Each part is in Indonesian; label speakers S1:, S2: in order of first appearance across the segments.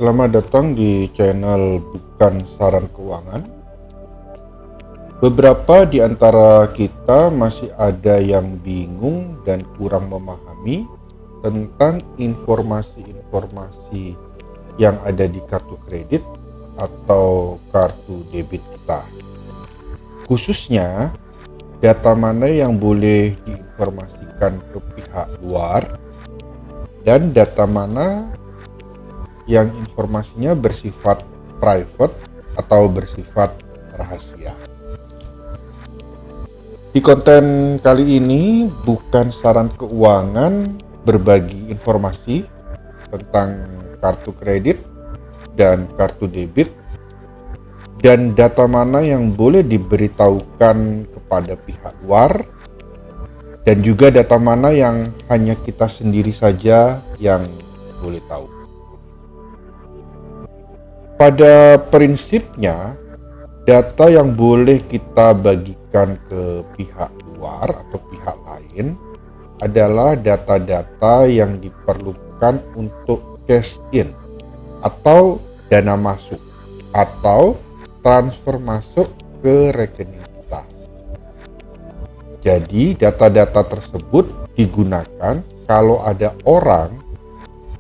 S1: Selamat datang di channel Bukan Saran Keuangan. Beberapa di antara kita masih ada yang bingung dan kurang memahami tentang informasi-informasi yang ada di kartu kredit atau kartu debit kita. Khususnya, data mana yang boleh diinformasikan ke pihak luar dan data mana yang informasinya bersifat private atau bersifat rahasia. Di konten kali ini bukan saran keuangan, berbagi informasi tentang kartu kredit dan kartu debit dan data mana yang boleh diberitahukan kepada pihak luar dan juga data mana yang hanya kita sendiri saja yang boleh tahu. Pada prinsipnya, data yang boleh kita bagikan ke pihak luar atau pihak lain adalah data-data yang diperlukan untuk cash in atau dana masuk atau transfer masuk ke rekening kita. Jadi data-data tersebut digunakan kalau ada orang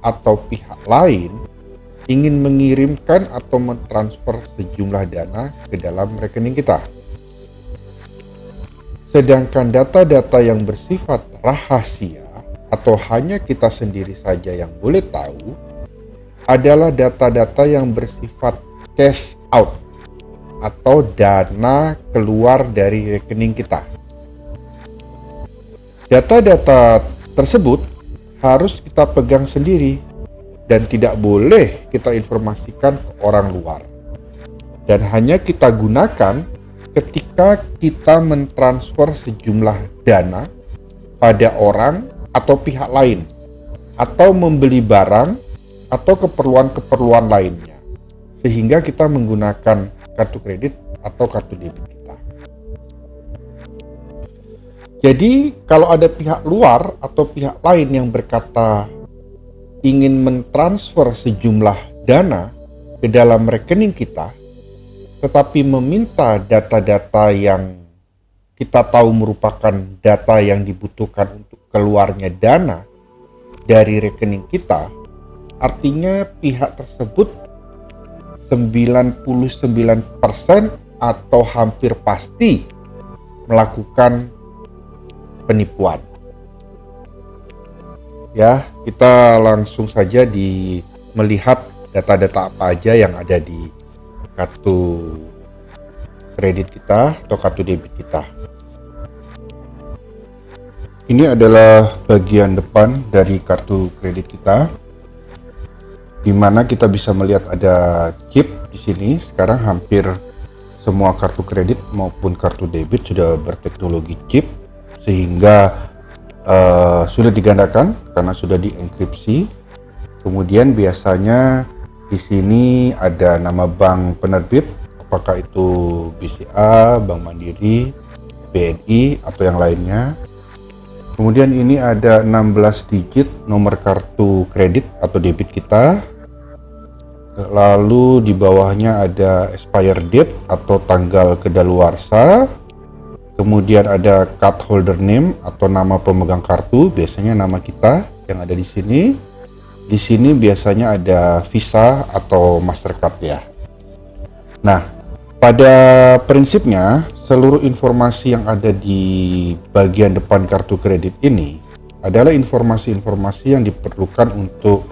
S1: atau pihak lain ingin mengirimkan atau mentransfer sejumlah dana ke dalam rekening kita. Sedangkan data-data yang bersifat rahasia atau hanya kita sendiri saja yang boleh tahu adalah data-data yang bersifat cash out atau dana keluar dari rekening kita. Data-data tersebut harus kita pegang sendiri dan tidak boleh kita informasikan ke orang luar. Dan hanya kita gunakan ketika kita mentransfer sejumlah dana pada orang atau pihak lain, atau membeli barang atau keperluan-keperluan lainnya, sehingga kita menggunakan kartu kredit atau kartu debit kita. Jadi kalau ada pihak luar atau pihak lain yang berkata ingin mentransfer sejumlah dana ke dalam rekening kita, tetapi meminta data-data yang kita tahu merupakan data yang dibutuhkan untuk keluarnya dana dari rekening kita, artinya pihak tersebut 99% atau hampir pasti melakukan penipuan. Ya, kita langsung saja melihat data-data apa aja yang ada di kartu kredit kita atau kartu debit kita. Ini adalah bagian depan dari kartu kredit kita, di mana kita bisa melihat ada chip di sini. Sekarang hampir semua kartu kredit maupun kartu debit sudah berteknologi chip, sehingga sudah digandakan karena sudah dienkripsi. Kemudian biasanya di sini ada nama bank penerbit, apakah itu BCA, Bank Mandiri, BNI atau yang lainnya. Kemudian ini ada 16 digit nomor kartu kredit atau debit kita. Lalu di bawahnya ada expire date atau tanggal kedaluarsa. Kemudian ada card holder name atau nama pemegang kartu, biasanya nama kita yang ada di sini. Di sini biasanya ada Visa atau Mastercard ya. Nah, pada prinsipnya seluruh informasi yang ada di bagian depan kartu kredit ini adalah informasi-informasi yang diperlukan untuk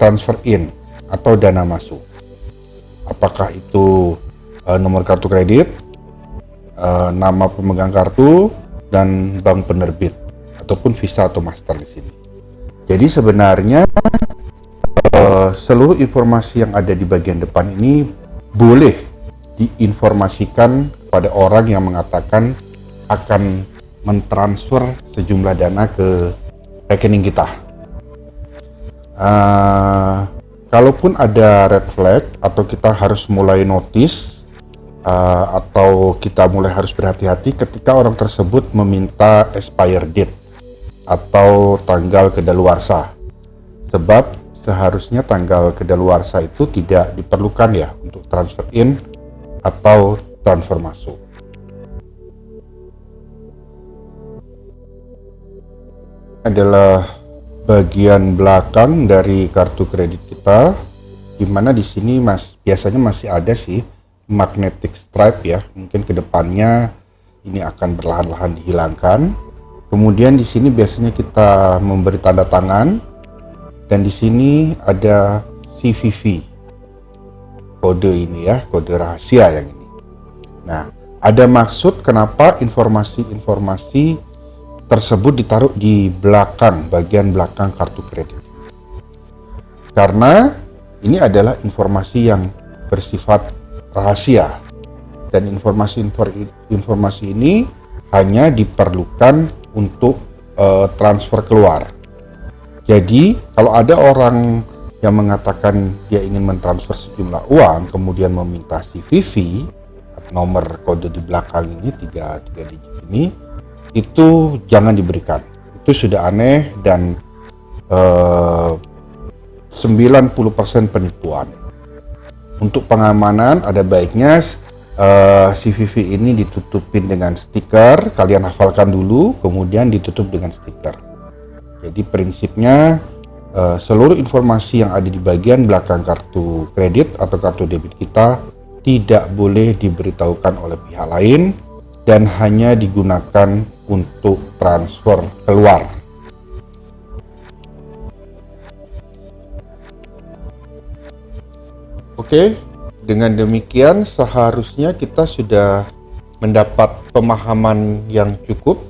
S1: transfer in atau dana masuk. Apakah itu nomor kartu kredit, nama pemegang kartu, dan bank penerbit ataupun Visa atau Master di sini. Jadi sebenarnya seluruh informasi yang ada di bagian depan ini boleh diinformasikan kepada orang yang mengatakan akan mentransfer sejumlah dana ke rekening kita. Kalaupun ada red flag atau kita harus mulai notice atau kita mulai harus berhati-hati ketika orang tersebut meminta expire date atau tanggal kedaluarsa. Sebab seharusnya tanggal kedaluarsa itu tidak diperlukan ya untuk transfer in atau transfer masuk. Adalah bagian belakang dari kartu kredit kita, di mana di sini biasanya masih ada sih magnetic stripe ya. Mungkin kedepannya ini akan perlahan-lahan dihilangkan. Kemudian di sini biasanya kita memberi tanda tangan. Dan di sini ada CVV, kode ini ya, kode rahasia yang ini. Nah, ada maksud kenapa informasi-informasi tersebut ditaruh di belakang, bagian belakang kartu kredit. Karena ini adalah informasi yang bersifat rahasia. Dan informasi ini hanya diperlukan untuk transfer keluar. Jadi, kalau ada orang yang mengatakan dia ingin mentransfer sejumlah uang, kemudian meminta CVV, nomor kode di belakang ini, 3 digit ini, itu jangan diberikan. Itu sudah aneh dan 90% penipuan. Untuk pengamanan, ada baiknya CVV ini ditutupin dengan stiker, kalian hafalkan dulu, kemudian ditutup dengan stiker. Jadi prinsipnya seluruh informasi yang ada di bagian belakang kartu kredit atau kartu debit kita tidak boleh diberitahukan oleh pihak lain dan hanya digunakan untuk transfer keluar. Oke, dengan demikian seharusnya kita sudah mendapat pemahaman yang cukup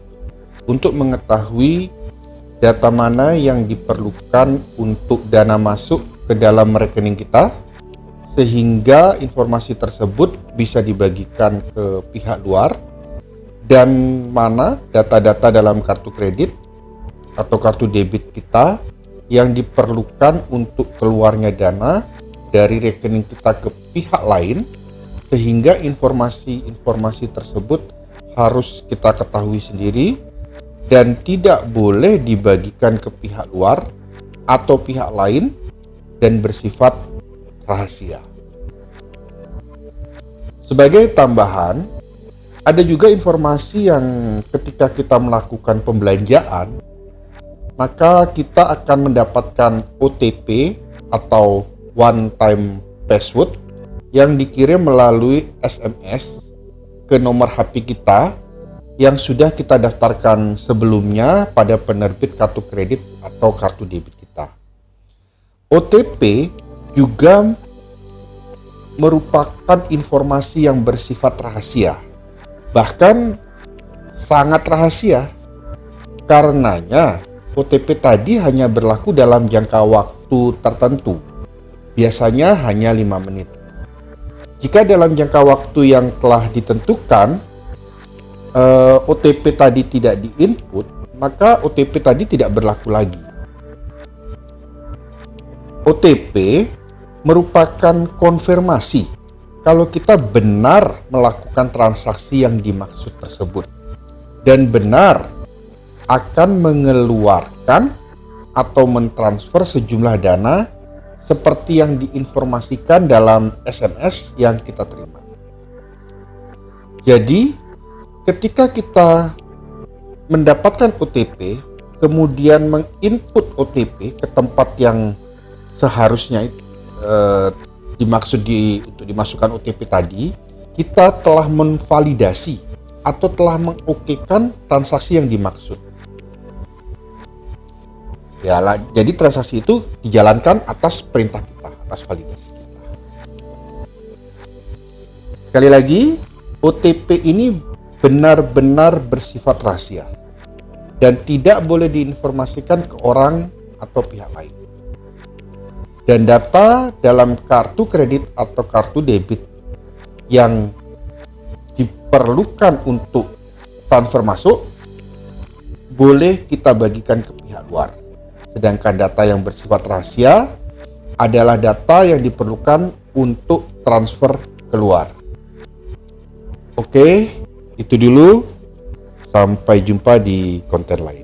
S1: untuk mengetahui data mana yang diperlukan untuk dana masuk ke dalam rekening kita, sehingga informasi tersebut bisa dibagikan ke pihak luar, dan mana data-data dalam kartu kredit atau kartu debit kita yang diperlukan untuk keluarnya dana dari rekening kita ke pihak lain, sehingga informasi-informasi tersebut harus kita ketahui sendiri dan tidak boleh dibagikan ke pihak luar atau pihak lain dan bersifat rahasia. Sebagai tambahan, ada juga informasi yang ketika kita melakukan pembelanjaan, maka kita akan mendapatkan OTP atau one time password yang dikirim melalui SMS ke nomor HP kita yang sudah kita daftarkan sebelumnya pada penerbit kartu kredit atau kartu debit kita. OTP juga merupakan informasi yang bersifat rahasia, bahkan sangat rahasia. Karenanya OTP tadi hanya berlaku dalam jangka waktu tertentu, biasanya hanya 5 menit. Jika dalam jangka waktu yang telah ditentukan OTP tadi tidak diinput, maka OTP tadi tidak berlaku lagi. OTP merupakan konfirmasi kalau kita benar melakukan transaksi yang dimaksud tersebut dan benar akan mengeluarkan atau mentransfer sejumlah dana seperti yang diinformasikan dalam SMS yang kita terima. Jadi, ketika kita mendapatkan OTP, kemudian menginput OTP ke tempat yang seharusnya dimaksud untuk dimasukkan OTP tadi, kita telah menvalidasi atau telah mengokekan transaksi yang dimaksud. Ya, jadi transaksi itu dijalankan atas perintah kita, atas validasi kita. Sekali lagi, OTP ini benar-benar bersifat rahasia dan tidak boleh diinformasikan ke orang atau pihak lain. Dan data dalam kartu kredit atau kartu debit yang diperlukan untuk transfer masuk boleh kita bagikan ke pihak luar. Sedangkan data yang bersifat rahasia adalah data yang diperlukan untuk transfer keluar. Oke, itu dulu. Sampai jumpa di konten lain.